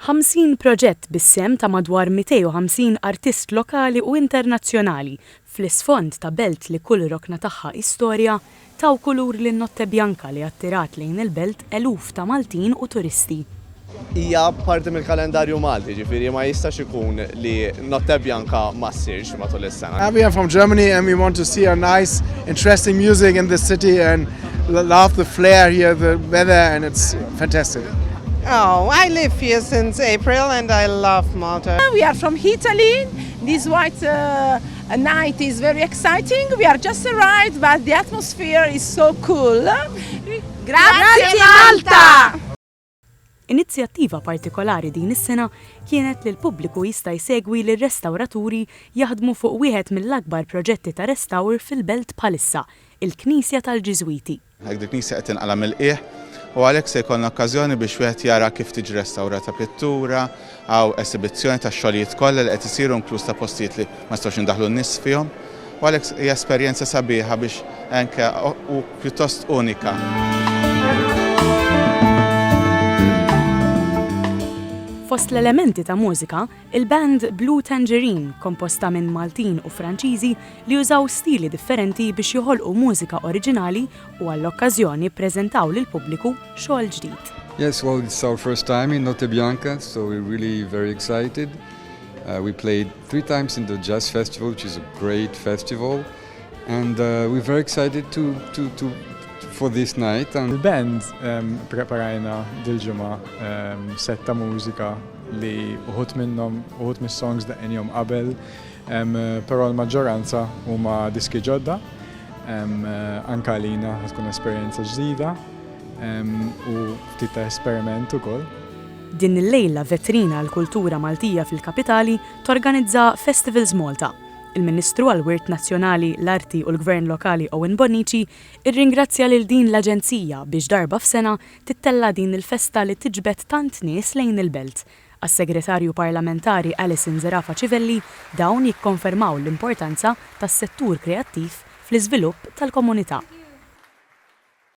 50 proġett bis-sem ta' madwar 250 artist lokali u internazzjonali fl-isfond ta' belt li kull rokna tagħha istorja taw kulur lin-Notte Bianca li attirat lejn il-belt eluf ta' Maltin u turisti. Hija parti mill-kalendarju Malti, ġifieri ma jistax ikun li Notte Bianca ma ssirx matul is-sena. We are from Germany and we want to see a nice, interesting music in the city and love the flair here, the weather, and it's fantastic. Oh, I live here since April and I love Malta. We are from Italy. This white night is very exciting. We are just arrived, but the atmosphere is so cool. Grazie Malta! Inizjattiva partikolari din is-sena kienet li l-pubbliku jista' jsegwi li r-restawraturi jaħdmu fuq wieħed mill-akbar proġetti ta' restawr fil-belt bħalissa, il-Knisja tal-Ġiżwiti. Dik il-knisja qed tinqala mill-qiegħ u għalhekk se jkollna okkażjoni biex wieħed jara kif tiġi restawrata pittura aw esibizzjoni ta' xogħlijiet kollha li qed isiru inkluż ta' postijiet li ma nistgħux indaħħlu n-nies fihom. U għalhekk hija esperjenza sabiħa biex anke u pjuttost unika. Fost l-elementi ta' mużika, il-band Blue Tangerine, komposta minn Maltin u Franċiżi li jużaw stili differenti biex joħolqu mużika oriġinali u għall-okkażjoni ppreżentaw lill-pubbliku xogħol ġdid. Yes, well, it's our first time in Notte Bianca, so we're really very excited. We played 3 times in the Jazz Festival, which is a great festival, and we're very excited for this night. Il-band preparajna dil-ġimgħa setta mużika li uħud minnhom uħud mis-songs daqqienhom qabel, però l-maġġoranza huma diski ġodda, anke għalina tkun esperjenza ġdida u ftit ta' esperiment ukoll. Din il-lejla vetrina l-kultura Maltija fil-kapitali torganizza Festivals Malta. Il-Ministru għall-Wirt Nazzjonali, l-Arti u l-Gvern Lokali Owen Bonnici irringrazzja lil din l-Aġenzija biex darba f'sena tittella din il-festa li tiġbed tant nies lejn il-belt. Għas-Segretarju Parlamentari Alison Zerafa Civelli dawn jikkonfermaw l-importanza tas-settur kreattiv fl-iżvilupp tal-komunità.